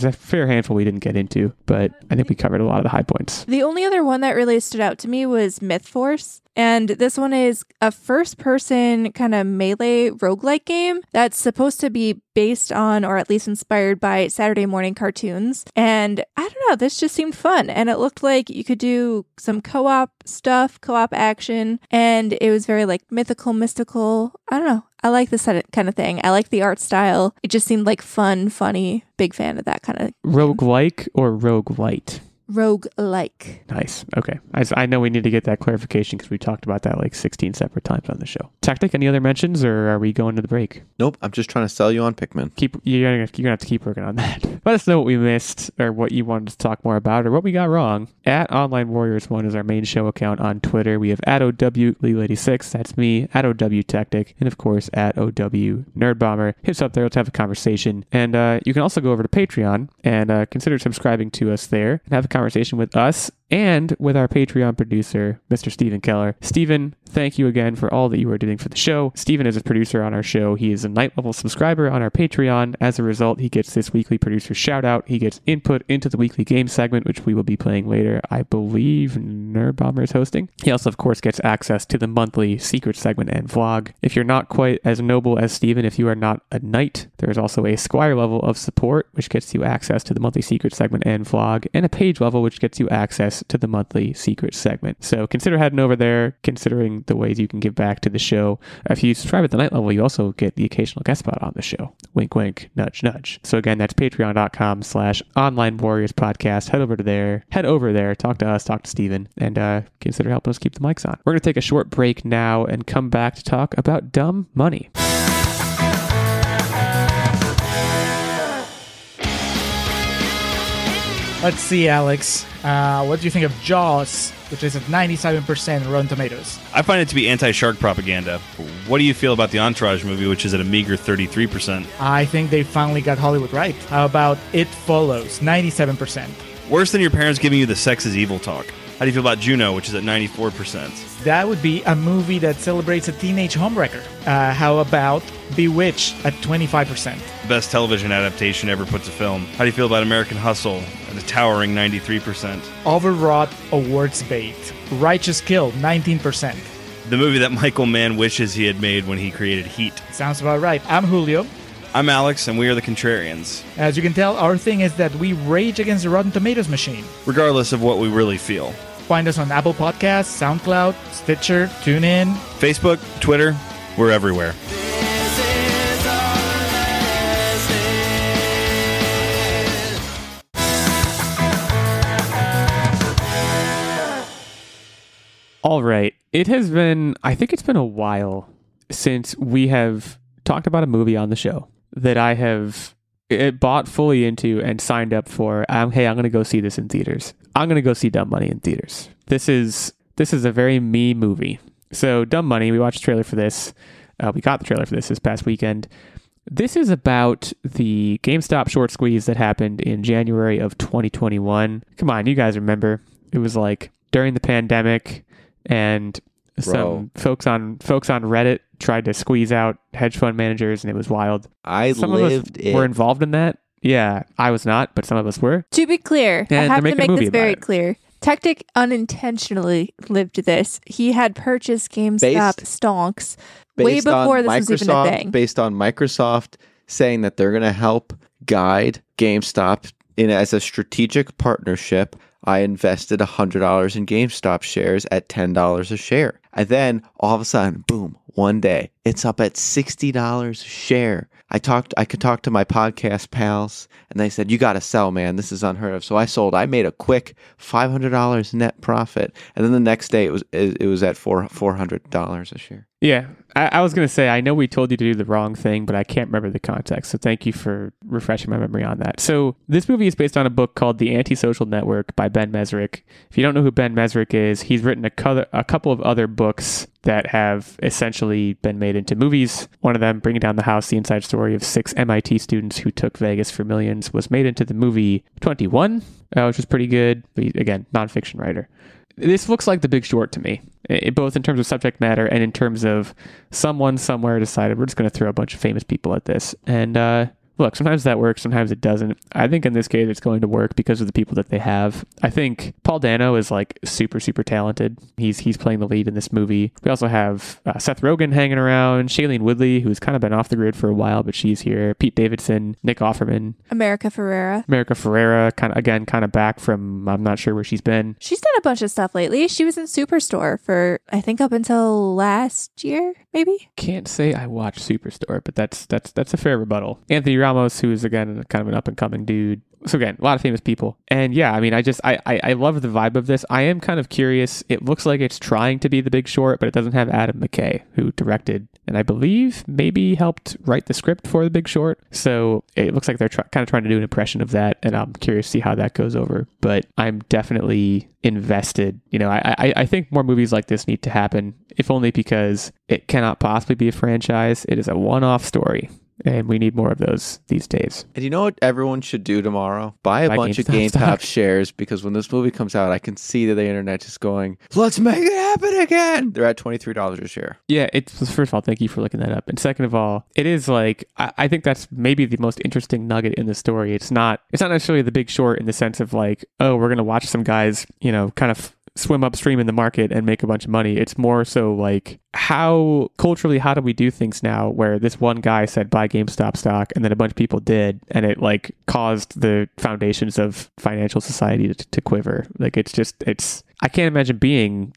a fair handful we didn't get into, but I think we covered a lot of the high points. The only other one that really stood out to me was Myth Force. And this one is a first-person kind of melee roguelike game that's supposed to be based on, or at least inspired by, Saturday morning cartoons. And I don't know, this just seemed fun. And it looked like you could do some co-op stuff, co-op action. And it was very like mythical, mystical. I don't know. I like this kind of thing. I like the art style. It just seemed like fun, funny. Big fan of that kind of game. Roguelike or roguelite? Roguelike. Nice. Okay. I know we need to get that clarification because we talked about that like 16 separate times on the show. Techtic, any other mentions, or are we going to the break? Nope. I'm just trying to sell you on Pikmin. You're gonna have to keep working on that. Let us know what we missed, or what you wanted to talk more about, or what we got wrong. At Online Warriors 1 is our main show account on Twitter. We have at OWLegal86. That's me. At OWTechtic. And of course, at OW Nerdbomber. Hit us up there. Let's have a conversation. And you can also go over to Patreon and consider subscribing to us there and have a conversation with us and with our Patreon producer, Mr. Stephen Keller. Stephen, thank you again for all that you are doing for the show. Stephen is a producer on our show. He is a night level subscriber on our Patreon. As a result, he gets this weekly producer shout out. He gets input into the weekly game segment, which we will be playing later. I believe Nerdbomber is hosting. He also, of course, gets access to the monthly secret segment and vlog. If you're not quite as noble as Stephen, if you are not a knight, there is also a squire level of support, which gets you access to the monthly secret segment and vlog, and a page level, which gets you access to the monthly secret segment. So consider heading over there, considering the ways you can give back to the show. If you subscribe at the night level, you also get the occasional guest spot on the show. Wink, wink, nudge, nudge. So again, that's patreon.com/onlinewarriorspodcast. Head over there, talk to us, talk to Steven, and consider helping us keep the mics on. We're going to take a short break now and come back to talk about dumb money. Let's see, Alex. What do you think of Jaws, which is at 97% Rotten Tomatoes? I find it to be anti-shark propaganda. What do you feel about the Entourage movie, which is at a meager 33%? I think they finally got Hollywood right. How about It Follows, 97%? Worse than your parents giving you the sex is evil talk. How do you feel about Juno, which is at 94%? That would be a movie that celebrates a teenage homewrecker. How about Bewitched at 25%? Best television adaptation ever put to film. How do you feel about American Hustle at a towering 93%? Overwrought awards bait. Righteous Kill, 19%. The movie that Michael Mann wishes he had made when he created Heat. Sounds about right. I'm Julio. I'm Alex, and we are the Contrarians. As you can tell, our thing is that we rage against the Rotten Tomatoes machine, regardless of what we really feel. Find us on Apple Podcasts, SoundCloud, Stitcher, TuneIn, Facebook, Twitter, we're everywhere. All right. I think it's been a while since we have talked about a movie on the show that I have bought fully into and signed up for. Hey, I'm going to go see this in theaters. I'm going to go see Dumb Money in theaters. This is a very me movie. So Dumb Money, we watched the trailer for this. We got the trailer for this past weekend. This is about the GameStop short squeeze that happened in January of 2021. Come on, you guys remember. It was like during the pandemic, and some folks on Reddit tried to squeeze out hedge fund managers, and it was wild. Some of us were involved in that. Yeah, I was not, but some of us were. To be clear, I have to make this very clear. Techtic unintentionally lived this. He had purchased GameStop stonks way before this was even a thing. Based on Microsoft saying that they're going to help guide GameStop as a strategic partnership, I invested $100 in GameStop shares at $10 a share. And then all of a sudden, boom, one day, it's up at $60 a share. I could talk to my podcast pals, and they said, you got to sell, man. This is unheard of. So I sold. I made a quick $500 net profit. And then the next day, it was at $400 a share. Yeah, I was going to say, I know we told you to do the wrong thing, but I can't remember the context. So thank you for refreshing my memory on that. So this movie is based on a book called The Antisocial Network by Ben Mesrick. If you don't know who Ben Mesrick is, he's written a couple of other books that have essentially been made into movies. One of them, Bringing Down the House, the inside story of 6 MIT students who took Vegas for millions, was made into the movie 21, which was pretty good. But again, nonfiction writer. This looks like The Big Short to me, both in terms of subject matter and in terms of someone somewhere decided we're just going to throw a bunch of famous people at this. And look, sometimes that works, sometimes it doesn't. I think in this case it's going to work because of the people that they have. I think Paul Dano is like super, super talented. He's playing the lead in this movie. We also have Seth Rogen hanging around, Shailene Woodley, who's kind of been off the grid for a while, but she's here. Pete Davidson, Nick Offerman. America Ferrera, kind of back from, I'm not sure where she's been. She's done a bunch of stuff lately. She was in Superstore for, I think, up until last year, maybe? Can't say I watched Superstore, but that's a fair rebuttal. Anthony Ramos, who is again kind of an up and coming dude. So again, a lot of famous people. And yeah, I mean, I love the vibe of this. I am kind of curious. It looks like it's trying to be The Big Short, but it doesn't have Adam McKay, who directed and I believe maybe helped write the script for The Big Short. So it looks like they're kind of trying to do an impression of that, and I'm curious to see how that goes over. But I'm definitely invested. You know, I think more movies like this need to happen, if only because it cannot possibly be a franchise. It is a one-off story. And we need more of those these days. And you know what everyone should do tomorrow? Buy a bunch of GameStop shares, because when this movie comes out, I can see that the internet just going, let's make it happen again. They're at $23 a share. Yeah, first of all, thank you for looking that up. And second of all, it is like, I think that's maybe the most interesting nugget in the story. It's not necessarily The Big Short in the sense of like, oh, we're going to watch some guys, kind of swim upstream in the market and make a bunch of money. It's more so like, how do we do things now where this one guy said buy GameStop stock and then a bunch of people did, and it like caused the foundations of financial society to quiver. Like I can't imagine being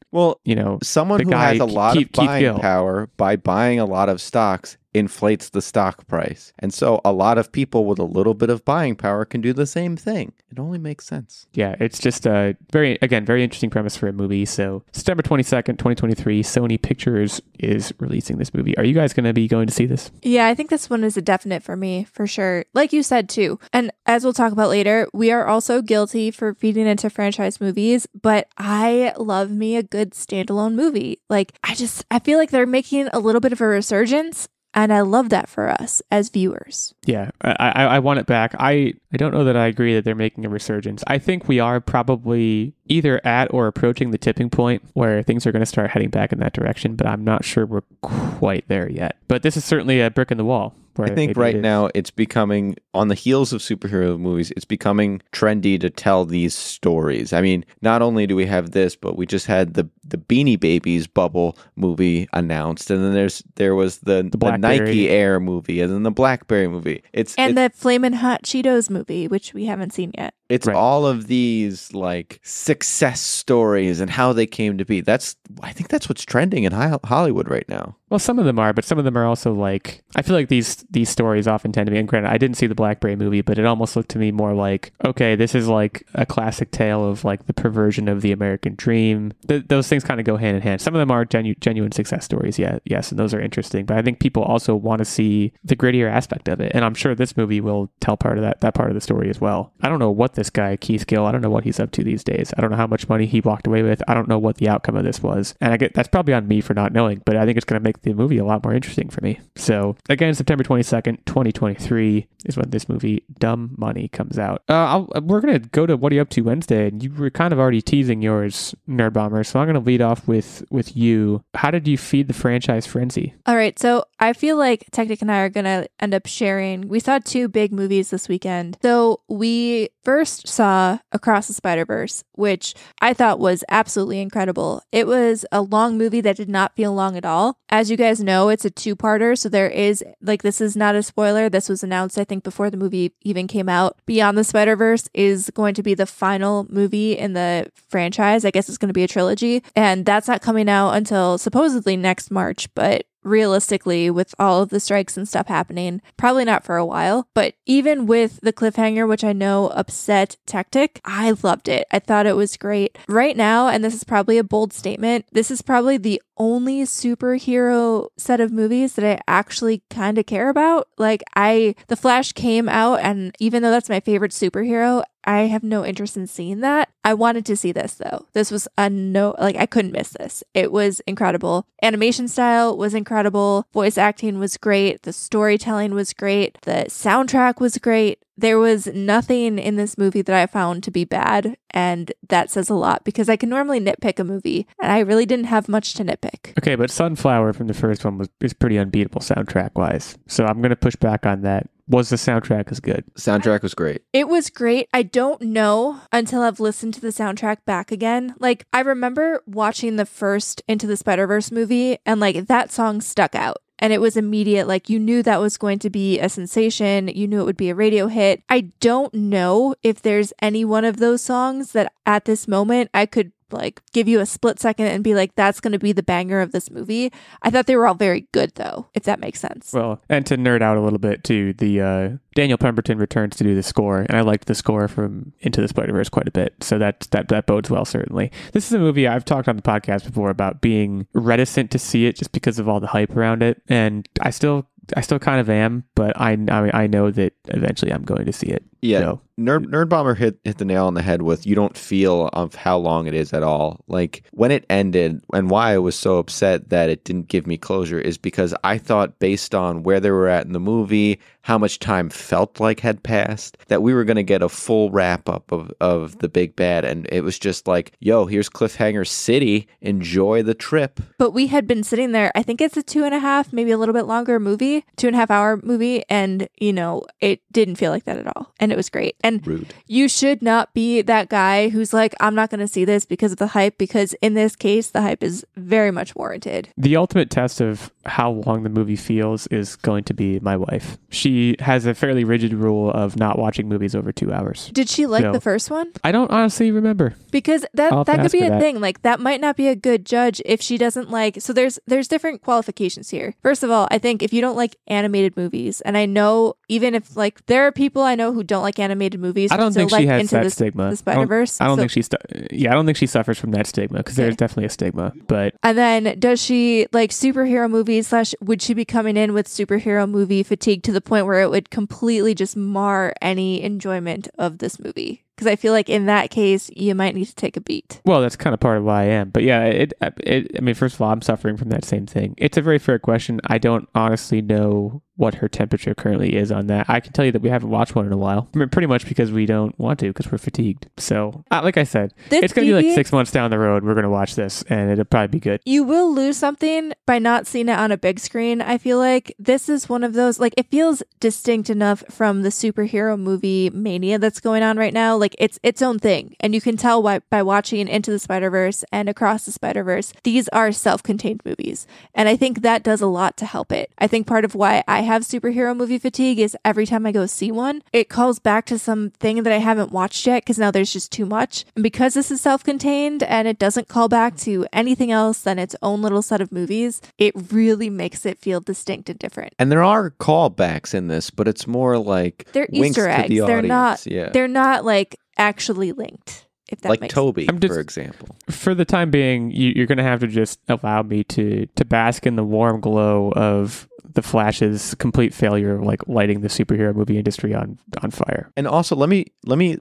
someone who has a lot of buying power by buying a lot of stocks inflates the stock price. And so a lot of people with a little bit of buying power can do the same thing. It only makes sense. Yeah, it's just a very interesting premise for a movie. So September 22nd, 2023, Sony Pictures is releasing this movie. Are you guys going to be going to see this? Yeah, I think this one is a definite for me, for sure. Like you said, too. And as we'll talk about later, we are also guilty for feeding into franchise movies, but I love me a good standalone movie. Like, I feel like they're making a little bit of a resurgence. And I love that for us as viewers. Yeah, I want it back. I don't know that I agree that they're making a resurgence. I think we are probably either at or approaching the tipping point where things are going to start heading back in that direction, but I'm not sure we're quite there yet. But this is certainly a brick in the wall. I think right now it's becoming, on the heels of superhero movies, it's becoming trendy to tell these stories. I mean, not only do we have this, but we just had the Beanie Babies bubble movie announced, and then there was the Nike Air movie, and then the BlackBerry movie. It's the Flamin' Hot Cheetos movie, which we haven't seen yet. It's all of these like success stories and how they came to be. I think that's what's trending in Hollywood right now. Well, some of them are, but some of them are also like, I feel like these stories often tend to be, and granted, I didn't see the BlackBerry movie, but it almost looked to me more like, okay, this is like a classic tale of like the perversion of the American dream. Those things kind of go hand in hand. Some of them are genuine success stories, yes, and those are interesting, but I think people also want to see the grittier aspect of it, and I'm sure this movie will tell part of that part of the story as well. I don't know what this guy, Keith Gill, I don't know what he's up to these days. I don't know how much money he walked away with. I don't know what the outcome of this was, and that's probably on me for not knowing, but I think it's going to make the movie a lot more interesting for me. So again, September 22nd, 2023 is when this movie Dumb Money comes out. We're going to go to What Are You Up To Wednesday, and you were kind of already teasing yours, Nerdbomber, so I'm going to lead off with you. How did you feed the franchise frenzy? All right, so I feel like Techtic and I are going to end up sharing. We saw 2 big movies this weekend. So we first saw Across the Spider-Verse, which I thought was absolutely incredible. It was a long movie that did not feel long at all. As you guys know, it's a 2-parter, so there is, like, this is not a spoiler. This was announced, I think, before the movie even came out. Beyond the Spider-Verse is going to be the final movie in the franchise. I guess it's going to be a trilogy, and that's not coming out until supposedly next March, but realistically, with all of the strikes and stuff happening, probably not for a while. But even with the cliffhanger, which I know upset Techtic, I loved it. I thought it was great. Right now, and this is probably a bold statement, this is probably the only superhero set of movies that I actually kind of care about. Like, The Flash came out, and even though that's my favorite superhero, I have no interest in seeing that. I wanted to see this, though. This was I couldn't miss this. It was incredible. Animation style was incredible. Voice acting was great. The storytelling was great. The soundtrack was great. There was nothing in this movie that I found to be bad, and that says a lot because I can normally nitpick a movie, and I really didn't have much to nitpick. Okay, but Sunflower from the first one is pretty unbeatable soundtrack-wise, so I'm going to push back on that. Was the soundtrack as good? Soundtrack was great. It was great. I don't know until I've listened to the soundtrack back again. Like, I remember watching the first Into the Spider-Verse movie, and like that song stuck out. And it was immediate, like you knew that was going to be a sensation. You knew it would be a radio hit. I don't know if there's any one of those songs that at this moment I could like give you a split second and be like, that's going to be the banger of this movie. I thought they were all very good though, if that makes sense. Well, and to nerd out a little bit too, the Daniel Pemberton returns to do the score, and I liked the score from Into the Spider-Verse quite a bit, so that bodes well, certainly. This is a movie I've talked on the podcast before about being reticent to see it just because of all the hype around it, and I still kind of am, but I know that eventually I'm going to see it. Yeah, So, Nerdbomber hit the nail on the head with you don't feel of how long it is at all. Like when it ended, and why I was so upset that it didn't give me closure is because I thought based on where they were at in the movie, how much time felt like had passed, that we were going to get a full wrap up of the big bad. And it was just like, yo, here's Cliffhanger City. Enjoy the trip. But we had been sitting there, I think it's a 2.5, maybe a little bit longer movie, 2.5 hour movie. And, it didn't feel like that at all. And it was great. And Rude. You should not be that guy who's like, I'm not going to see this because of the hype, because in this case, the hype is very much warranted. the ultimate test of how long the movie feels is going to be my wife. She has a fairly rigid rule of not watching movies over 2 hours. Did she like the first one? I don't honestly remember. Because that could be a thing. Like, that might not be a good judge if she doesn't like. So there's different qualifications here. First of all, I think if you don't like animated movies, and I know even if like there are people I know who don't like animated movies, I don't think she has that stigma. The Spider-Verse. I don't think I don't think she suffers from that stigma, because there's definitely a stigma. But and then does she like superhero movies / would she be coming in with superhero movie fatigue to the point where it would completely just mar any enjoyment of this movie? Because I feel like in that case, you might need to take a beat. Well, that's kind of part of why I am. But yeah, I mean, first of all, I'm suffering from that same thing. It's a very fair question. I don't honestly know what her temperature currently is on that. I can tell you that we haven't watched one in a while. I mean, pretty much because we don't want to, because we're fatigued. So, like I said, it's going to be like 6 months down the road. We're going to watch this, and it'll probably be good. You will lose something by not seeing it on a big screen. I feel like this is one of those, like, it feels distinct enough from the superhero movie mania that's going on right now. Like, it's its own thing. And you can tell why by watching Into the Spider-Verse and Across the Spider-Verse, these are self-contained movies. And I think that does a lot to help it. I think part of why I have superhero movie fatigue is every time I go see one, it calls back to something that I haven't watched yet, because now there's just too much. And because this is self-contained and it doesn't call back to anything else than its own little set of movies, it really makes it feel distinct and different. And there are callbacks in this, but it's more like they're Easter eggs. They're not like actually linked. If that like makes Toby, sense. for example. For the time being, you're going to have to just allow me to bask in the warm glow of the Flash's complete failure of like lighting the superhero movie industry on fire. And also, let me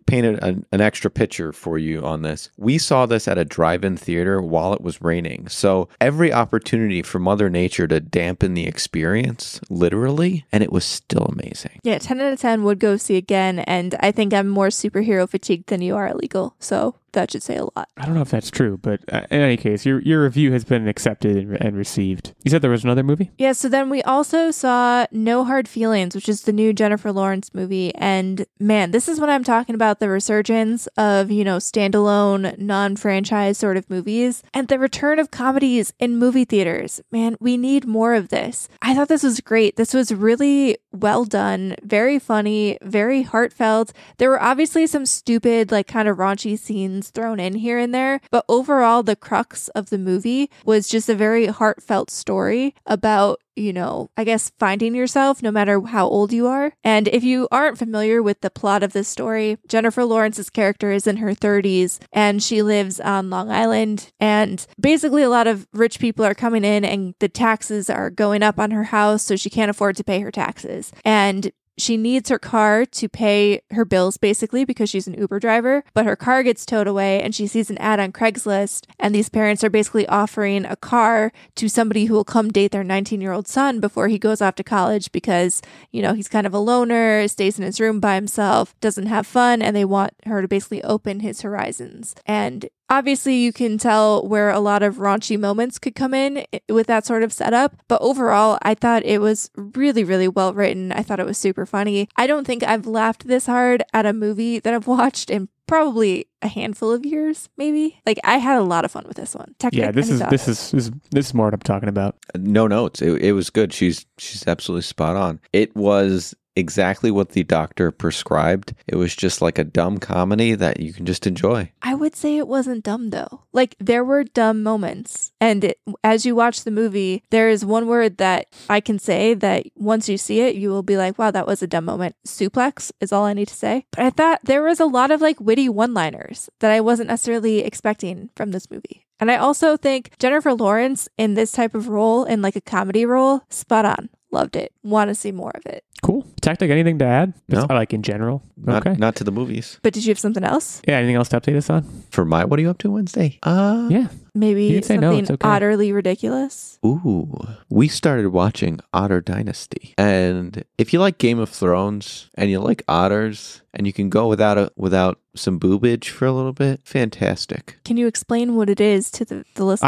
paint an extra picture for you on this. We saw this at a drive-in theater while it was raining. So every opportunity for Mother Nature to dampen the experience, literally, and it was still amazing. Yeah, 10 out of 10 would go see again. And I think I'm more superhero fatigued than you are, Illeagle. So that should say a lot. I don't know if that's true, but in any case, your review has been accepted and received. You said there was another movie? Yeah, so then we also saw No Hard Feelings, which is the new Jennifer Lawrence movie. And man, this is what I'm talking about, the resurgence of, standalone, non-franchise sort of movies and the return of comedies in movie theaters. Man, we need more of this. I thought this was great. This was really well done, very funny, very heartfelt. There were obviously some stupid, like kind of raunchy scenes thrown in here and there, but overall the crux of the movie was just a very heartfelt story about, I guess finding yourself no matter how old you are. And if you aren't familiar with the plot of this story, Jennifer Lawrence's character is in her 30s and she lives on Long Island, and basically a lot of rich people are coming in and the taxes are going up on her house, so she can't afford to pay her taxes. And she needs her car to pay her bills, basically, because she's an Uber driver, but her car gets towed away and she sees an ad on Craigslist, and these parents are basically offering a car to somebody who will come date their 19-year-old son before he goes off to college because, he's kind of a loner, stays in his room by himself, doesn't have fun, and they want her to basically open his horizons. And obviously, you can tell where a lot of raunchy moments could come in with that sort of setup. But overall, I thought it was really, really well written. I thought it was super funny. I don't think I've laughed this hard at a movie that I've watched in probably a handful of years, maybe. Like, I had a lot of fun with this one. Techtic, yeah, this is more what I'm talking about. No notes. It was good. She's absolutely spot on. It was exactly what the doctor prescribed. It was just like a dumb comedy that you can just enjoy. I would say it wasn't dumb though. Like, there were dumb moments. And as you watch the movie, there is one word that I can say that once you see it, you will be like, wow, that was a dumb moment. Suplex is all I need to say. But I thought there was a lot of like witty one-liners that I wasn't necessarily expecting from this movie. And I also think Jennifer Lawrence in this type of role, in like a comedy role, spot on. Loved it. Want to see more of it. Cool. Techtic, anything to add? No. Like in general? Not to the movies. But did you have something else? Yeah, anything else to update us on? For my What Are You Up To Wednesday? Yeah. Maybe something utterly ridiculous? Ooh. We started watching Otter Dynasty. And if you like Game of Thrones and you like otters and you can go without some boobage for a little bit, fantastic. Can you explain what it is to the listeners?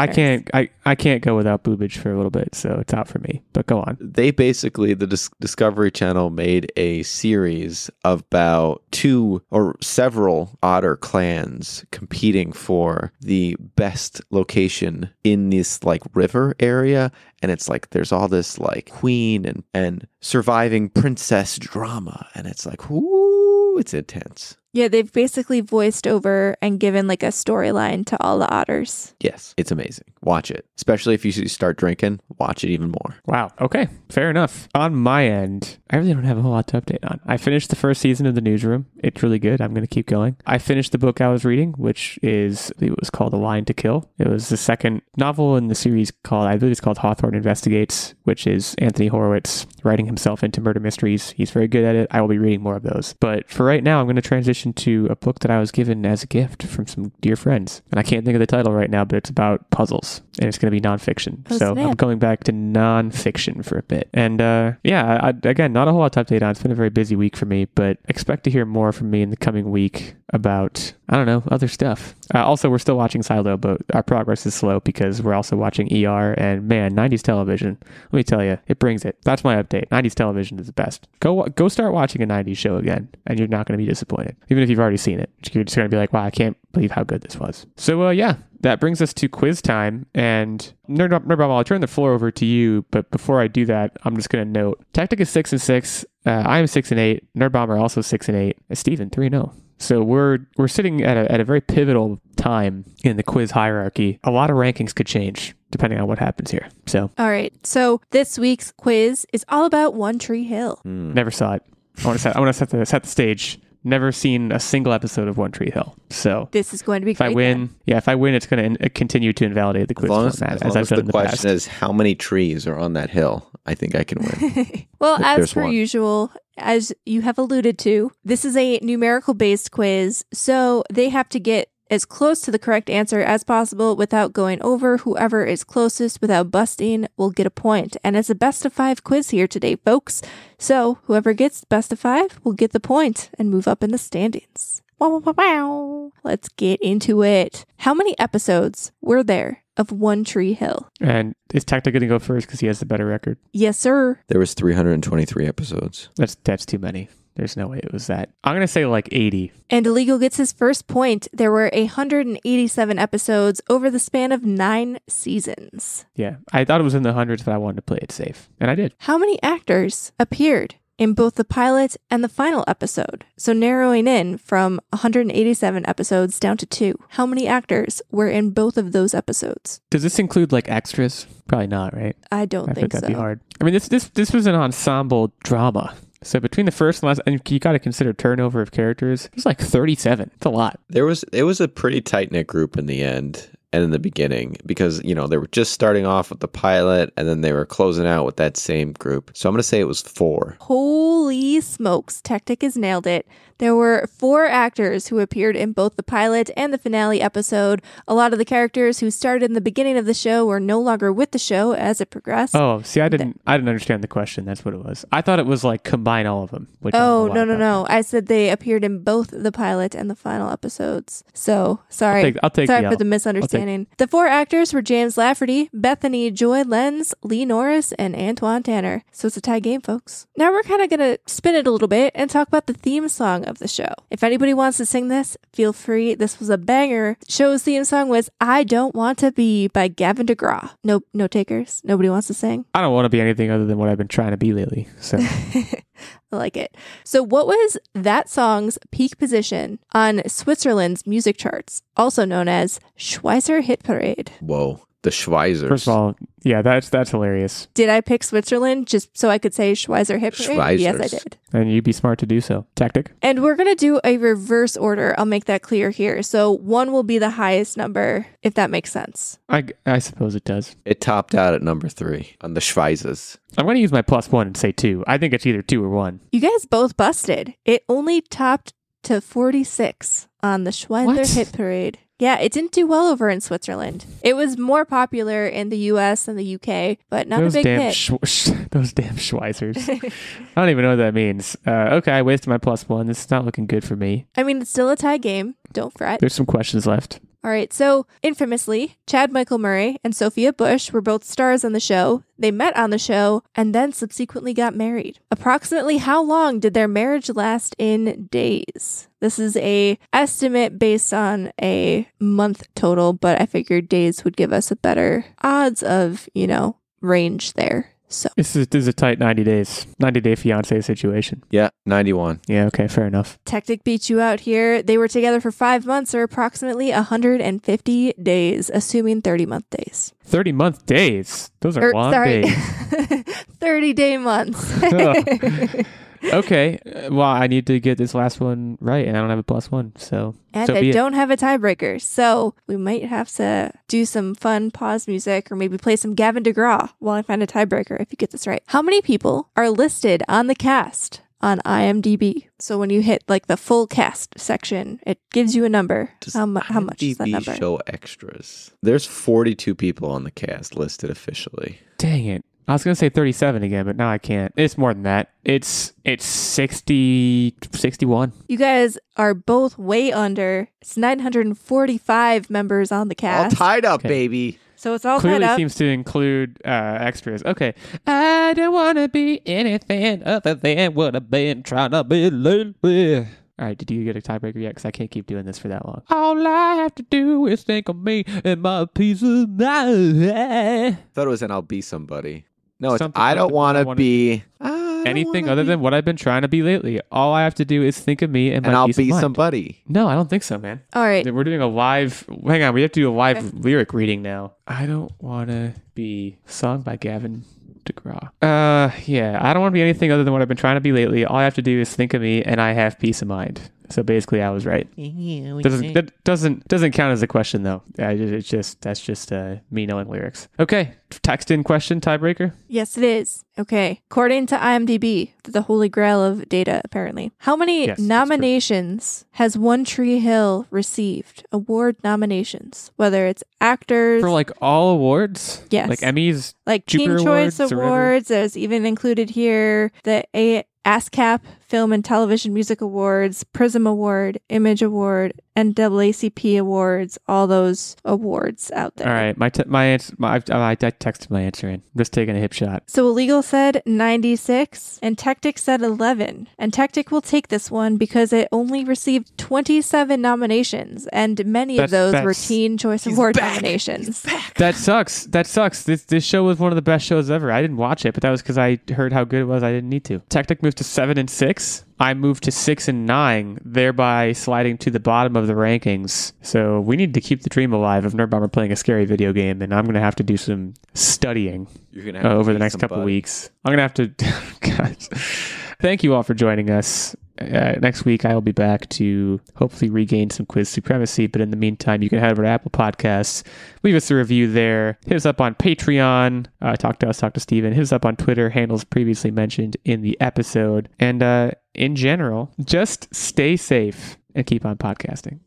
I can't go without boobage for a little bit, so it's out for me. But go on. They basically, the Discovery Channel made a series about two or several otter clans competing for the best location in this like river area. And it's like there's all this like queen and surviving princess drama. And it's like, whoo, it's intense. Yeah, they've basically voiced over and given like a storyline to all the otters. Yes, it's amazing. Watch it. Especially if you start drinking, watch it even more. Wow. Okay. Fair enough. On my end, I really don't have a whole lot to update on. I finished the first season of The Newsroom. It's really good. I'm going to keep going. I finished the book I was reading, which is, I believe it was called A Line to Kill. It was the second novel in the series I believe it's called Hawthorne Investigates, which is Anthony Horowitz writing himself into murder mysteries. He's very good at it. I will be reading more of those. But for right now, I'm going to transition to a book that I was given as a gift from some dear friends. And I can't think of the title right now, but it's about puzzles. And it's going to be nonfiction. So I'm going back to nonfiction for a bit. And again, not a whole lot to update on. It's been a very busy week for me, but expect to hear more from me in the coming week about, I don't know, other stuff. Also, we're still watching Silo, but our progress is slow because we're also watching ER. And man, 90s television, let me tell you, it brings it. That's my update. 90s television is the best. Go start watching a 90s show again, and you're not going to be disappointed. Even if you've already seen it, you're just going to be like, wow, I can't believe how good this was. So, that brings us to quiz time. And Nerdbomber, I'll turn the floor over to you. But before I do that, I'm just going to note, Techtic is 6-6. I am 6-8. Nerdbomber also 6-8. Steven 3-0. So we're sitting at a very pivotal time in the quiz hierarchy. A lot of rankings could change depending on what happens here. So all right. So this week's quiz is all about One Tree Hill. Never saw it. I want to set the stage. Never seen a single episode of One Tree Hill. So this is going to be great. If I win, it's going to continue to invalidate the quiz format as I've done in the past. The question is how many trees are on that hill. I think I can win. Well, as per usual, as you have alluded to, this is a numerical based quiz, so they have to get as close to the correct answer as possible without going over. Whoever is closest without busting will get a point. And it's a best of 5 quiz here today, folks. So whoever gets best of 5 will get the point and move up in the standings. Wow. Let's get into it. How many episodes were there of One Tree Hill? And is Techtic going to go first because he has the better record? Yes, sir. There was 323 episodes. That's too many. There's no way it was that. I'm going to say like 80. And Illeagle gets his first point. There were 187 episodes over the span of 9 seasons. Yeah, I thought it was in the hundreds, but I wanted to play it safe. And I did. How many actors appeared in both the pilot and the final episode? So narrowing in from 187 episodes down to 2. How many actors were in both of those episodes? Does this include like extras? Probably not, right? I don't think so. That'd be hard. I mean, this was an ensemble drama. So between the first and last, and you got to consider turnover of characters, it was like 37. It's a lot. It was a pretty tight-knit group in the end and in the beginning because, they were just starting off with the pilot and then they were closing out with that same group. So I'm going to say it was 4. Holy smokes. Techtic has nailed it. There were 4 actors who appeared in both the pilot and the finale episode. A lot of the characters who started in the beginning of the show were no longer with the show as it progressed. Oh, see, I didn't understand the question. That's what it was. I thought it was like combine all of them. No. I said they appeared in both the pilot and the final episodes. So, sorry. I'll take sorry for the misunderstanding. The 4 actors were James Lafferty, Bethany Joy Lenz, Lee Norris, and Antoine Tanner. So it's a tie game, folks. Now we're kind of going to spin it a little bit and talk about the theme song of the show. If anybody wants to sing this, feel free. This was a banger. Show's theme song was I Don't Want to Be by Gavin DeGraw. No takers? Nobody wants to sing? I don't want to be anything other than what I've been trying to be lately. So I like it. So what was that song's peak position on Switzerland's music charts, also known as Schweizer Hit Parade? Whoa. The Schweizers. First of all, yeah, that's hilarious. Did I pick Switzerland just so I could say Schweizer Hit Parade? Schweizers. Yes, I did. And you'd be smart to do so. Techtic. And we're going to do a reverse order. I'll make that clear here. So 1 will be the highest number, if that makes sense. I suppose it does. It topped out at number 3 on the Schweizers. I'm going to use my +1 and say 2. I think it's either 2 or 1. You guys both busted. It only topped to 46 on the Schweizer Hit Parade. Yeah, it didn't do well over in Switzerland. It was more popular in the US and the UK, but not a big hit. Those damn Schweizers. I don't even know what that means. Okay, I wasted my +1. This is not looking good for me. I mean, it's still a tie game. Don't fret. There's some questions left. All right, so infamously, Chad Michael Murray and Sophia Bush were both stars on the show. They met on the show and then subsequently got married. Approximately how long did their marriage last in days? This is a estimate based on a month total, but I figured days would give us a better odds of, range there. So this is a tight 90 days. 90-day fiancé situation. Yeah, 91. Yeah, okay, fair enough. Techtic beat you out here. They were together for 5 months or approximately 150 days, assuming 30-month days. 30-month days? Those are long days. 30-day months. Okay, well, I need to get this last one right, and I don't have a +1, so... And I don't have a tiebreaker, so we might have to do some fun pause music or maybe play some Gavin DeGraw while I find a tiebreaker if you get this right. How many people are listed on the cast on IMDb? So when you hit the full cast section, it gives you a number. How much is that number? Show extras. There's 42 people on the cast listed officially. Dang it. I was going to say 37 again, but now I can't. It's more than that. It's 61. You guys are both way under. It's 945 members on the cast. All tied up, baby. So it's all clearly tied up. Seems to include extras. Okay. I don't want to be anything other than what I've been trying to be lately. All right, did you get a tiebreaker yet? Because I can't keep doing this for that long. All I have to do is think of me and my peace of mind. I thought it was an I'll be somebody. No, it's I don't want to be anything other than what I've been trying to be lately. All I have to do is think of me and my I'll peace of be mind. somebody. No, I don't think so, man. All right. We're doing a live... Hang on, we have to do a live lyric reading now. I don't want to be... Song by Gavin DeGraw. Yeah, I don't want to be anything other than what I've been trying to be lately. All I have to do is think of me and I have peace of mind. So basically, I was right. That doesn't count as a question though. That's just me knowing lyrics. Okay, text in question tiebreaker. Yes, it is. Okay, according to IMDb, the holy grail of data apparently. How many nominations has One Tree Hill received? Award nominations, whether it's actors for all awards. Yes, like Emmys, Teen Choice Awards. There's even included here the ASCAP Film and Television Music Awards, Prism Award, Image Award, NAACP Awards, all those awards out there. All right, my answer. I texted my answer in. I'm just taking a hip shot. So Illeagle said 96, and Techtic said 11. And Techtic will take this one because it only received 27 nominations, and many of those were Teen Choice Award nominations. That sucks. This show was one of the best shows ever. I didn't watch it, but that was because I heard how good it was. I didn't need to. Techtic moved to 7 and 6. I moved to 6 and 9, thereby sliding to the bottom of the rankings. So we need to keep the dream alive of Nerdbomber playing a scary video game, and I'm going to have to do some studying over the next couple weeks. I'm going to have to... Guys, thank you all for joining us. Next week, I will be back to hopefully regain some quiz supremacy. But in the meantime, you can head over to Apple Podcasts, leave us a review there, hit us up on Patreon, talk to us, talk to Steven, hit us up on Twitter, handles previously mentioned in the episode. And in general, just stay safe and keep on podcasting.